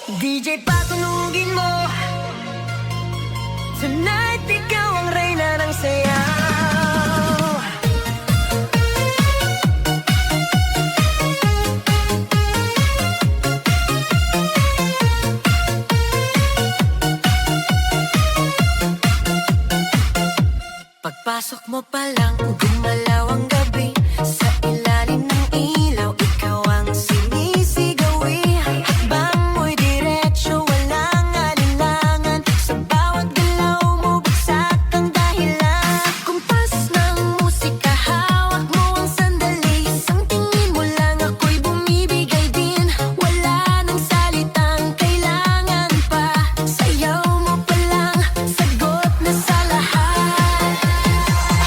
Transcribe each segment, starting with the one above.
DJ patunugin mo. Tonight ikaw ang reyna ng sayaw. Pagpasok mo pa lang, gumalaw ang gabi. Sa ilalim ng ilaw, ikaw ang sinisigawi. Hakbang mo'y diretsyo, walang alinlangan. Sa bawat galaw mo, bagsak ang dahilan. Kumpas ng musika, hawak mo ang sandali. Isang tingin mo lang, ako'y bumibigay din. Wala nang salitang kailangan pa. Sayaw mo pa lang, sagot na sa lahat.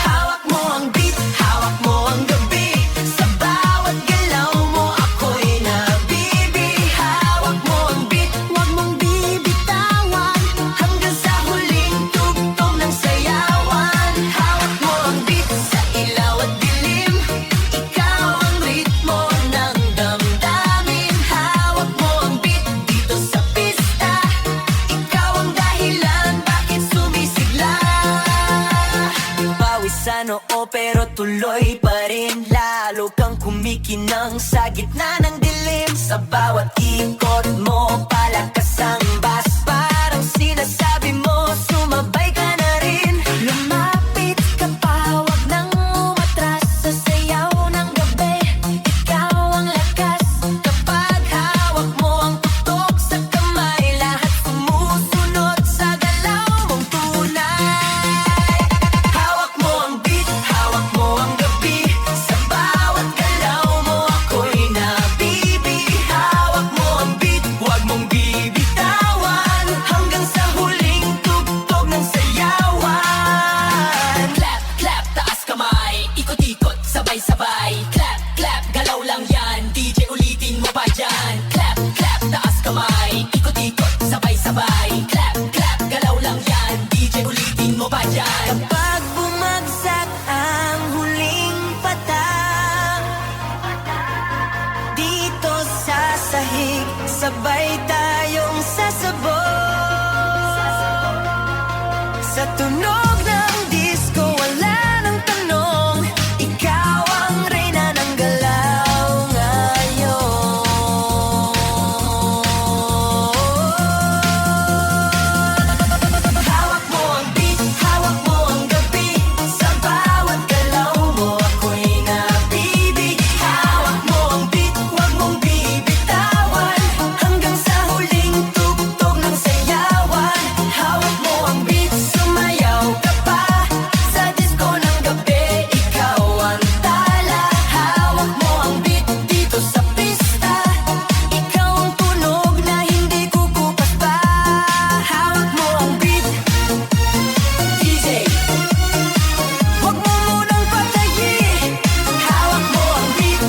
Hawak mo ang beat, hawak mo ang gabi. Sa bawat galaw mo, ako'y nabibi. Hawak mo ang beat, huwag mong bibitawan. Hanggang sa huling tugtog ng sayawan. Hawak mo ang beat, sa ilaw at dilim. Ikaw ang ritmo ng damdamin. Hawak mo ang beat, dito sa pista. Ikaw ang dahilan, bakit sumisigla. Pawisan oo pero tuloy pa rin. Lalo kang kumikinang sa gitna ng dilim. Sa bawat ikot mo, palakas ang bass. Parang sinasabi mo, sumabay ka na rin. Lumapit ka pa, wag nang umatras. Sa sayaw ng gabi, ikaw ang lakas. Kapag hawak mo ang tutok sa kamay, lahat sumusunod sa galaw mong tunay. Hawak mo ang beat, hawak mo ang gabi. Sa bawat galaw mo, ako'y nabibi. Hawak mo ang beat, huwag mong bibitawan. Hanggang sa huling tugtog ng sayawan. Clap, clap, taas kamay. Ikot-ikot, sabay-sabay. Clap, clap, galaw lang yan. DJ ulitin mo pa dyan. Clap, clap, taas kamay. Ikot-ikot, sabay-sabay. Clap, clap, galaw lang yan. DJ ulitin mo pa dyan. Kapag bumagsak ang huling patang, dito sa sahig, sabay tayong sasabog. Sa tunog ng disco, wala nang tanong. Ikaw ang reyna ng galaw ngayon. Hawak mo ang beat, hawak mo ang gabi. Sa bawat galaw mo, ako'y nabibi. Hawak mo ang beat, huwag mong bibitawan. Hanggang sa huling tugtog ng sayawan. Hawak mo ang beat, sumayaw ka pa. Sa disco ng gabi, ikaw ang tala. Hawak mo ang beat, dito sa pista. Ikaw ang tunog na hindi kukupas pa. Hawak mo ang beat, DJ. Huwag mo munang patayin. Hawak mo ang beat,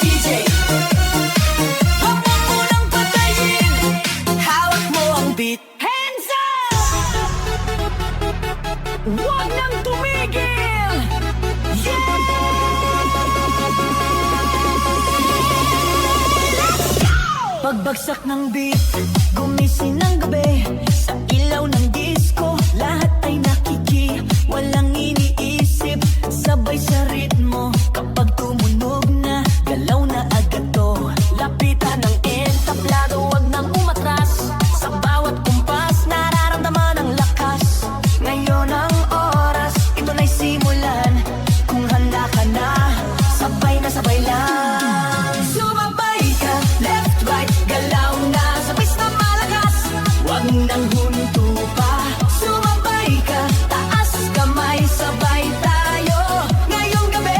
DJ. Huwag mo munang patayin. Hawak mo ang beat. Hands up! Huwag nang tumigil! Yeah! Pagbagsak ng beat, gumising ng gabi. Sa ilaw ng disco, lahat ay nakiki. Walang iniisip, sabay sa ritmo. Kapag tumunog na, galaw na agad to. Lapitan ng entablado, wag nang umatras. Sa bawat kumpas, nararamdaman ang lakas. Ngayon ang oras, ito na'y simulan. Kung handa ka na, sabay na sabay lang. Sumabay ka, left, right, galaw na. Sabay na malakas, wag nang huminto pa. Sumabay ka, taas kamay, sabay tayo. Ngayong gabi,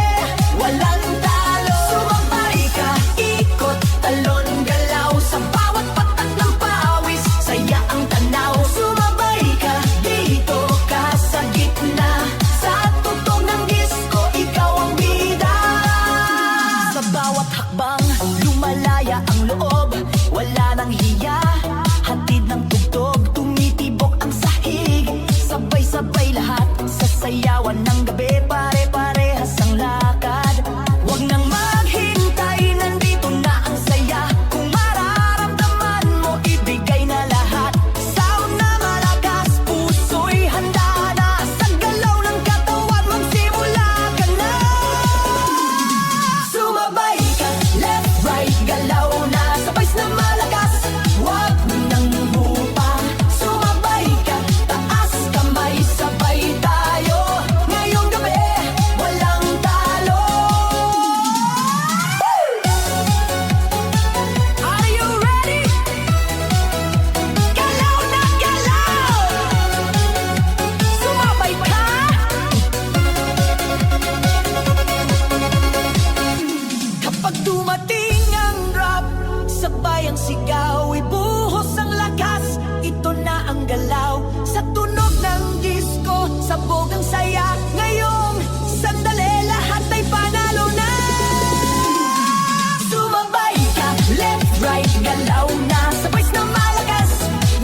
Sabay ang sigaw, ibuhos ang lakas. Ito na ang galaw, sa tunog ng disco, sabog ang saya. Ngayong sandali, lahat ay panalo na. Sumabay ka, left, right, galaw na. Sabay na malakas,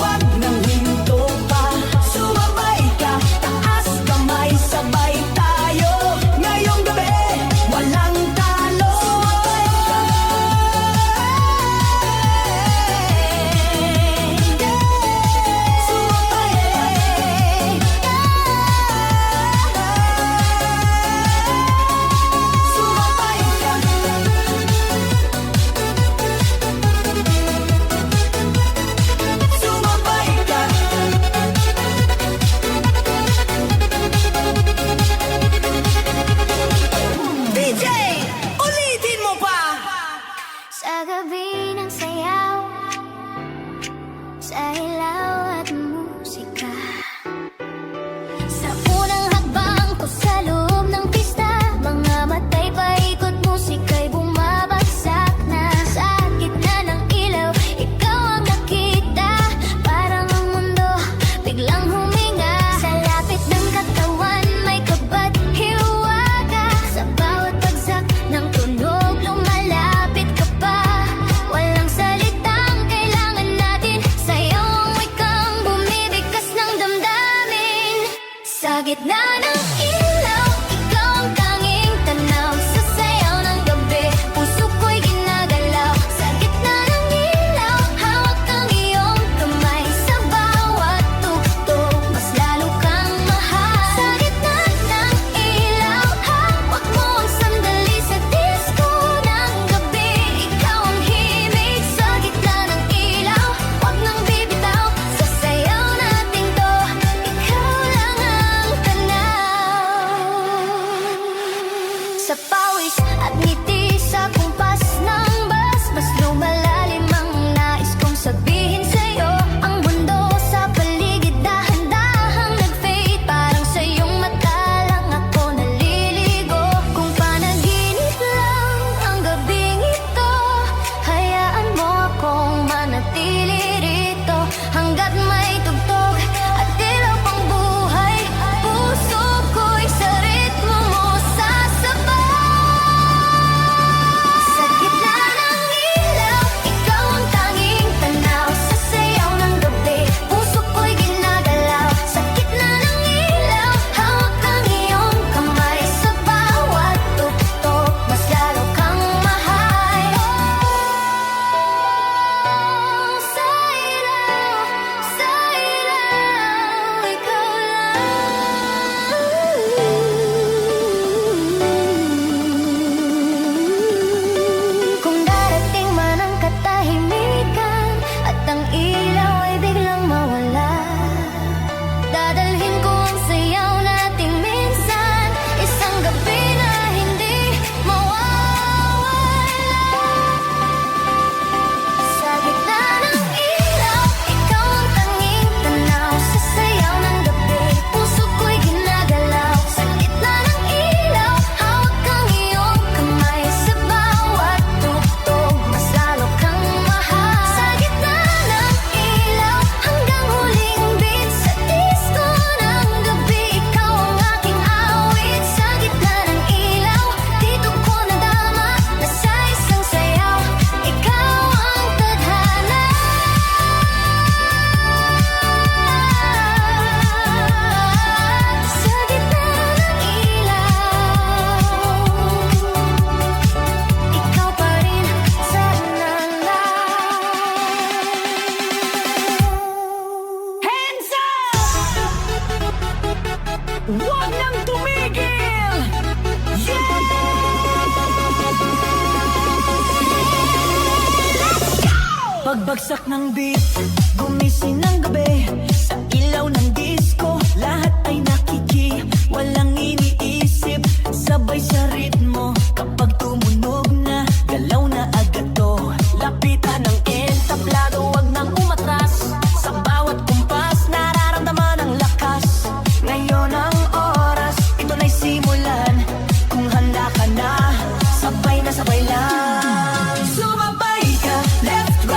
wag nang hinto pa. Sumabay ka, taas kamay, sabay tayo. Ngayong gabi, walang talo. Sumabay ka. Sumabay ka. DJ, ulitin mo pa. Sa gabi ng sayaw, sa ilaw at musika, sa unang hakbang ko sa loob ng pista, mga matay paikot, musika'y bumabagsak na. Sa gitna ng ilaw, ikaw ang nakita, parang ang mundo biglang huminga. Sa lapit ng katawan, may kabat hiwaga, sa bawat bagsak ng tunog, lumalapit ka pa. Walang salitang kailangan natin, sayaw ang wikang bumibigkas ng damdamin. Sa gitna ng ilaw, ikaw ang tanging tanaw. Sa sayaw ng gabi, puso ko'y ginagalaw. Sa gitna ng ilaw, hawak ang iyong kamay. Sa bawat tugtog, mas lalo kang mahal. Sa gitna ng ilaw, hawak mo ang sandali. Sa disco ng gabi, ikaw ang himig. Sa gitna ng ilaw, wag nang bibitaw. Sa sayaw nating to, ikaw lang ang tanaw. Sa pawis at ngiti, sa kumpas ng bus, mas lumalalim ang nais kong sabihin sa'yo. Ang mundo sa paligid dahan-dahang nag-fade, parang sa iyong mata lang ako naliligo. Kung panaginip lang ang gabing ito, hayaan mo akong manatili rito hanggat may tugtog at ilaw pang buhay. Puso ko'y sa ritmo mo sasabay. Sa gitna ng ilaw, ikaw ang tanging tanaw. Sa sayaw ng gabi, puso ko'y ginagalaw. Sa gitna ng ilaw, hawak ang iyong kamay. Sa bawat tugtog, mas lalo kang mahal. Sa ilaw, ikaw lang. Kung darating man ang katahimikan at ang ilaw ay biglang mawala, dadalhin ko ang sayaw nating minsan, isang gabi na hindi mawawala. Sa gitna ng ilaw, ikaw ang tanging tanaw. Sa sayaw ng gabi, puso ko'y ginagalaw. Sa gitna ng ilaw, hawak ang iyong kamay. Sa bawat tugtog, mas lalo kang mahal. Sa gitna ng ilaw, hanggang huling beat. Sa disco ng gabi, ikaw ang aking awit. Sa gitna ng ilaw, dito ko nadama na sa isang sayaw, ikaw ang tadhana. Sa gitna ng ilaw, ikaw pa rin sana lang. Hands up! Huwag nang tumigil! Pagbagsak ng beat, gumising ng gabi. Sa ilaw ng disco, lahat ay nakiki. Walang iniisip, sabay sa ritmo. Kapag tumunog na, galaw na agad to. Lapitan ng entablado, wag nang umatras. Sa bawat kumpas, nararamdaman ang lakas. Ngayon ang oras, ito na'y simulan. Kung handa ka na, sabay na sabay lang. Sumabay ka, left, right.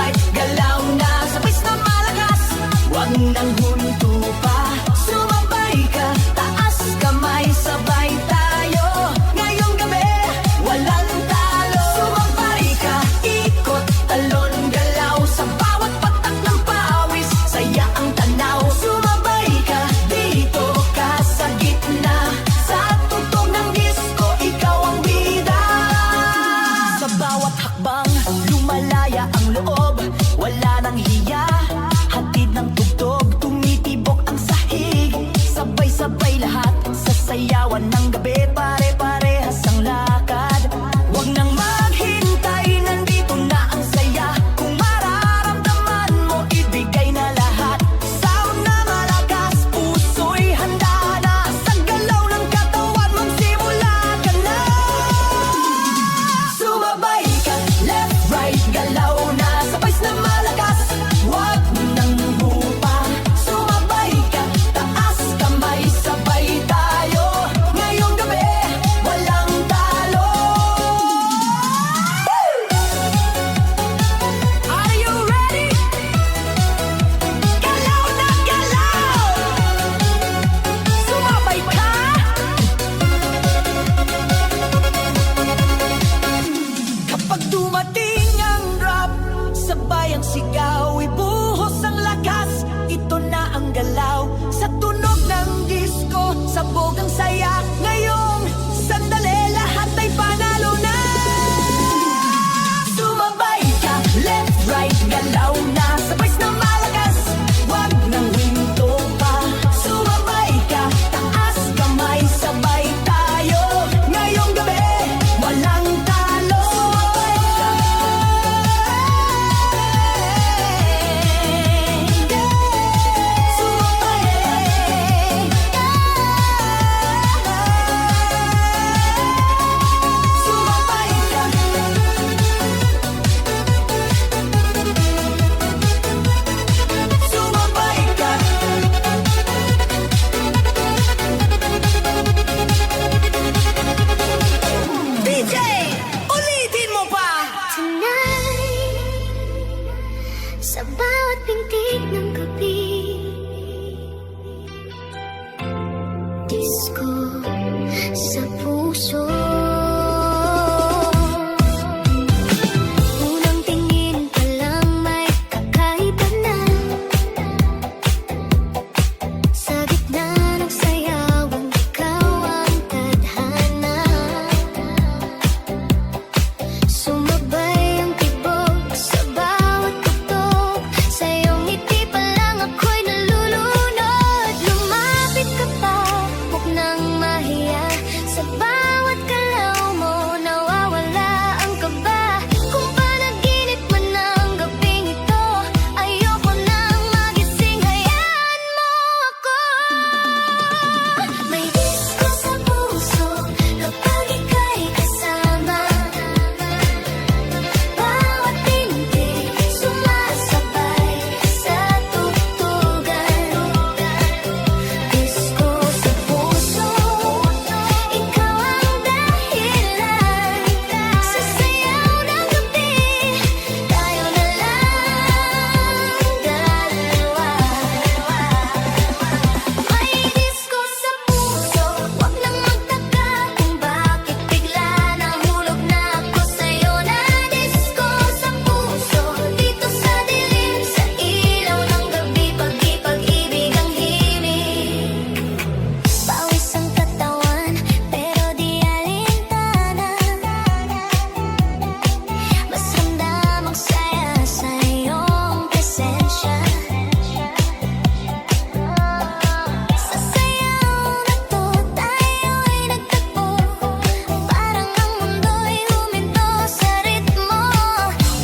sa bawat pintig ng gabi. Disco sa puso. Unang tingin pa lang may kakaiba na. Sa gitna ng sayawan, ikaw ang tadhana. Sumabay ang tibok sa bawat tugtog. Sa iyong ngiti pa lang ako'y nalulunod. Lumapit ka pa, huwag nang mahiya. Sa bawat galaw mo, nawawala ang kaba. Kung panaginip man ang gabing ito, ayoko nang magising, hayaan mo ako. May disco sa puso kapag ika'y kasama. Bawat pintig sumasabay sa tugtugan. Disco sa puso, ikaw ang dahilan. Sa sayaw ng gabi, tayo na lang dalawa. May disco sa puso, wag nang magtaka kung bakit bigla nahulog na ako sa'yo. Na disco sa puso, dito sa dilim, sa ilaw ng gabi, pag-ibig ang himig. Pawis ang katawan, pero di alintana. Mas ramdam ang saya sa iyong presensya. Sa sayaw na to, tayo'y nagtagpo. Parang ang mundo'y huminto sa ritmo.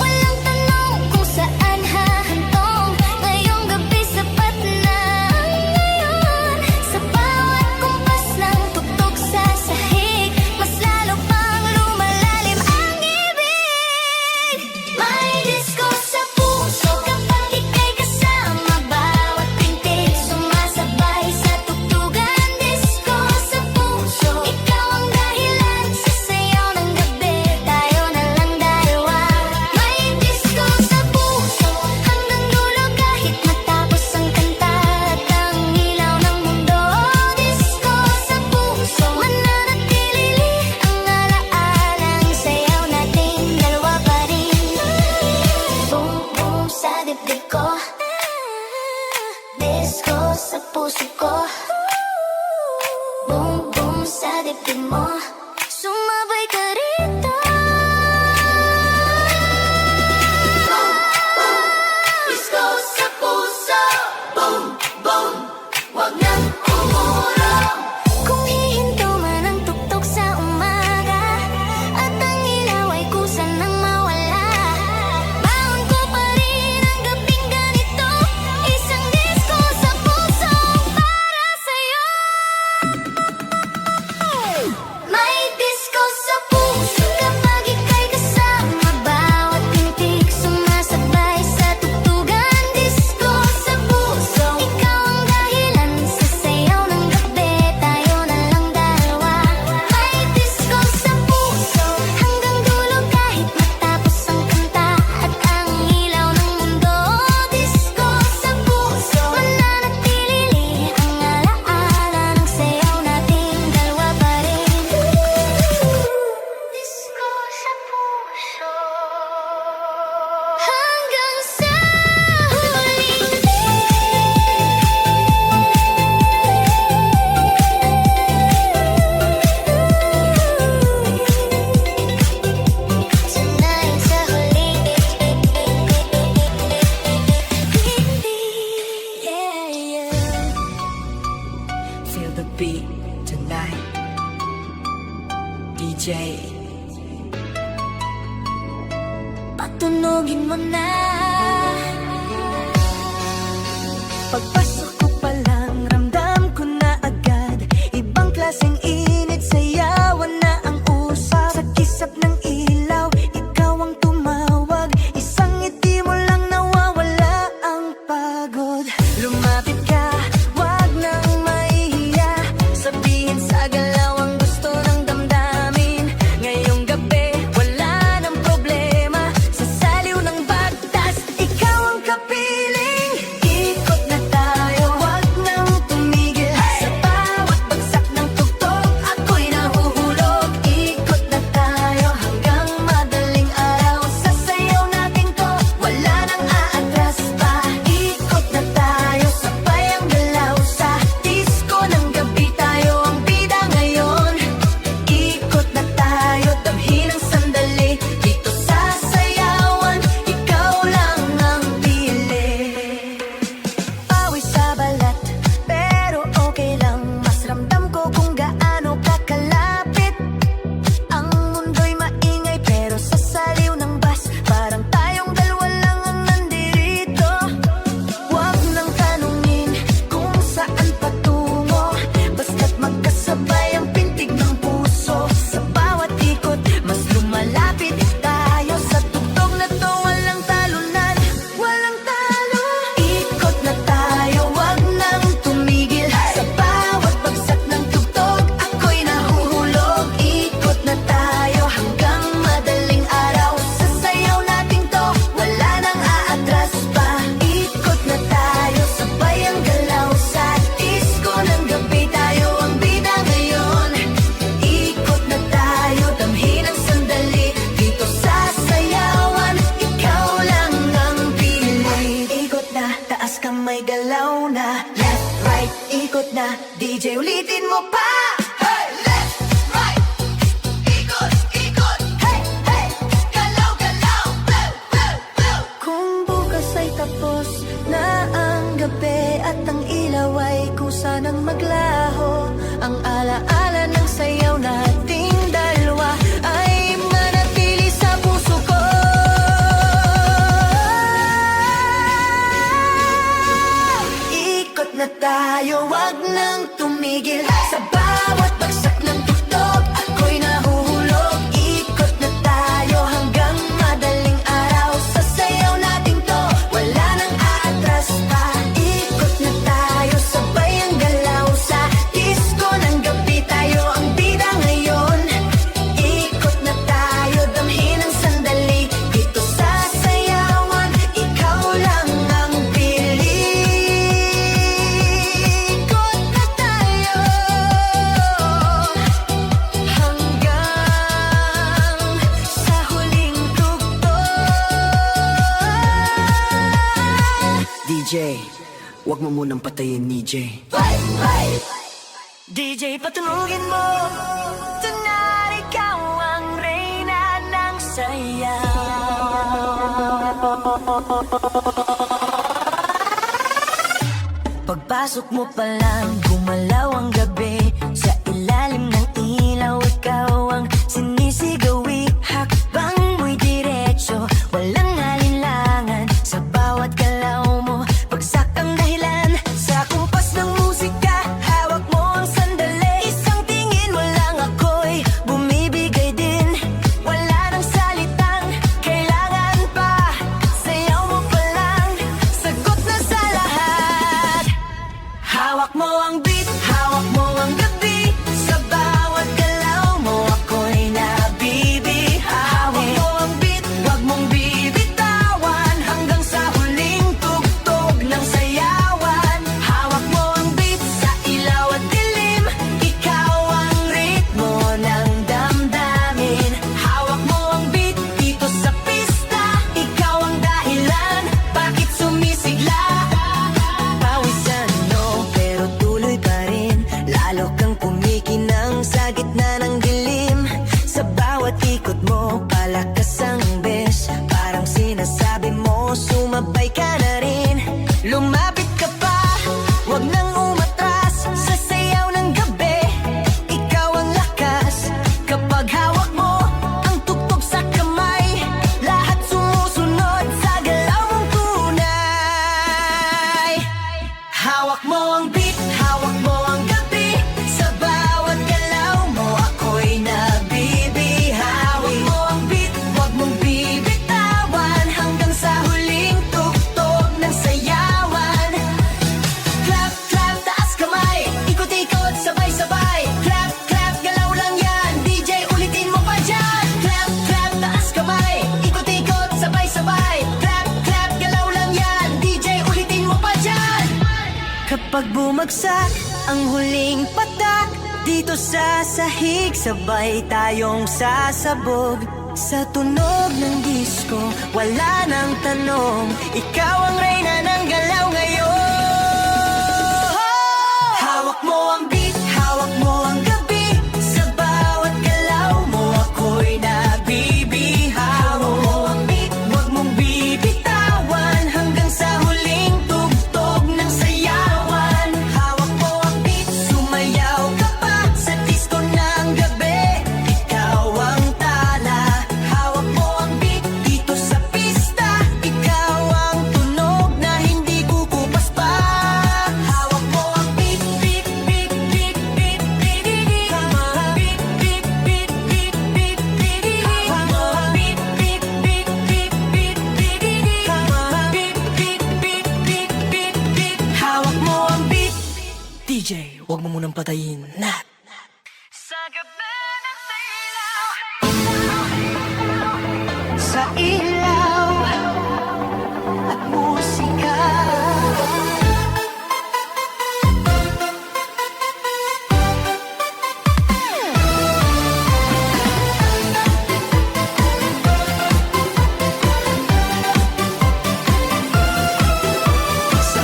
Walang tanong kung saan hahantong. Ngayong gabi sapat na ngayon. Sa bawat kumpas ng tugtog sa sahig, mas lalo pang lumalalim ang ibig. May disco sa puso kapag ika'y kasama. Bawat pintig sumasabay sa tugtugan. Disco sa puso, ikaw ang dahilan. Sa sayaw ng gabi, tayo na lang dalawa. May disco sa puso hanggang dulo kahit matapos ang kanta at ang ilaw ng mundo. Disco sa puso, mananatili ang alaalang sayaw nating dalawa pa rin. Boom boom sa dibdib ko, disco sa puso ko. Boom boom sa dibdib mo, sumabay ka rito. Disco sa puso, boom boom, wag nang umurong. Kung hihinto man ang tugtog sa umaga at ang ilaw ay kusa nang mawala, baon ko pa rin ang gabing ganito. Isang disco sa puso para sa'yo. taas kamay galaw na. Left, right, ikot na. DJ ulitin mo pa. Hey, left, right, ikot, ikot. Hey, hey, galaw, galaw. Blow, blow, blow. Kung bukas ay tapos na ang gabi at ang ilaw ay kusa ng maglaho, ang alaala ng sayaw nating dalawa ay manatili sa puso ko. Ikot na tayo, wag nang tumigil. Sa bawat bagsak ng tuktok, ako'y nahuhulog. Ikot na tayo hanggang madaling araw. Sa sayaw natin to, wala nang atras pa. Ikot na tayo, sabay ang galaw. Sa disco ng gabi, tayo ang bida ngayon. Ikot na tayo, damhin ang sandali. Dito sa sayawan, ikaw lang ang pili. Ikot na tayo hanggang sa huling tugtog. DJ, wag mo munang patayin ni J. Bye, bye. DJ, patunugin mo. Tonight, ikaw ang reyna ng sayaw. Pagpasok mo pa lang, gumalaw ang gabi. Sa ilalim ng ilaw, ikaw ang sinisigawi. Hakbang mo'y diretso, walang alinlangan. Sa bawat galaw mo, bagsak ang dahilan. Sa kumpas ng musika, hawak mo ang sandali. Isang tingin mo lang ako'y bumibigay din. Wala nang salitang kailangan pa. Sayaw mo pa lang, sagot na sa lahat. Hawak mo ang beat, hawak mo ang gabi. Sa bawat galaw mo, ako'y nabibihawi. Hawak mo ang beat, wag mong bibitawan. Hanggang sa huling tugtog ng sayawan. Hawak mo ang beat, sa ilaw at dilim. Ikaw ang ritmo ng damdamin. Hawak mo ang beat, dito sa pista. Ikaw ang dahilan, bakit sumisigla? Pawisan no, pero tuloy pa rin. Lalo kang kumikinang sa gitna ng dilim. Sa bawat ikot mo, palakas ang bes. Parang sinasabi mo, sumabay ka na rin. Lumapit ka pa, wag nang umatras. Sa sayaw ng gabi, ikaw ang lakas. Kapag hawak mo ang tugtog sa kamay, lahat sumusunod sa galaw mong tunay. Hawak mo ang beat, hawak mo ang gabi. Sa bawat galaw mo, ako'y nabibihawi. Hawak mo ang beat, wag mong bibitawan. Hanggang sa huling tugtog ng sayawan. Clap, clap, taas kamay. Ikot-ikot, sabay-sabay. Clap, clap, galaw lang yan. DJ, ulitin mo pa dyan. Clap, clap, taas kamay. Ikot-ikot, sabay-sabay. Clap, clap, galaw lang yan. DJ, ulitin mo pa dyan. Kapag bumagsak ang huling patak, dito sa sahig, sabay tayong sasabog. Sa tunog ng disco, wala nang tanong. Ikaw ang reyna ng galaw ngayon. Hawak mo ang beat, hawak mo ang gabi. Sa bawat galaw mo, ako'y nabibihaw. Hawak mo ang beat, wag mong bibitawan. Hanggang sa huling tugtog ng sayawan. Hawak mo ang beat, sumayaw ka pa. Sa disco ng gabi, ikaw ang tala. Hawak mo ang beat, dito sa pista. Ikaw ang tunog na hindi kukupas pa. Hawak mo ang beat, beat, beat, beat, beat, beat, beat. Beat, beat, beat, beat, beat, beat. Hawak mo ang beat, beat, beat, beat, beat, beat, beat. Beat, beat, beat, beat, beat, beat. Hawak mo ang beat. DJ, wag mo munang patayin. Nat. Sa gabi ng ilaw, sa ilaw at musika. Sa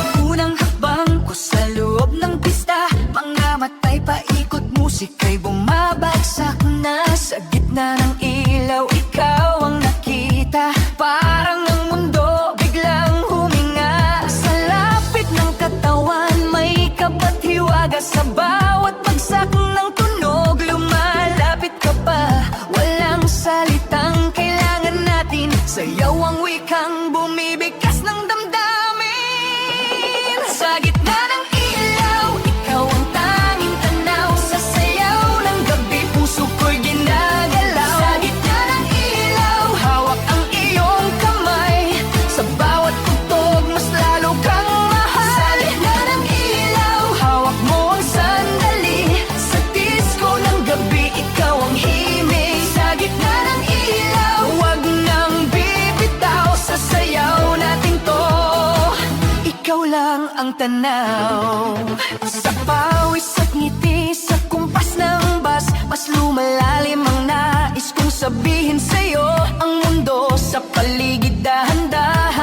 bumibigkas ng damdamin. Sa gitna ng ilaw, ikaw ang tanging tanaw. Sa sayaw ng gabi, puso ko'y ginagalaw. Sa gitna ng ilaw, hawak ang iyong kamay. Sa bawat tugtog, mas lalo kang mahal. Sa gitna ng ilaw, hawak mo ang sandali. Sa disco ng gabi, ikaw ang himig. Sa gitna ng ilaw, huwag nang bibitaw. Sa sayaw natin to, ikaw lang ang tanaw. Sa pawis at ngiti, sa kumpas ng bus, mas lumalalim ang nais kong sabihin sa'yo. Ang mundo sa paligid dahan-dahan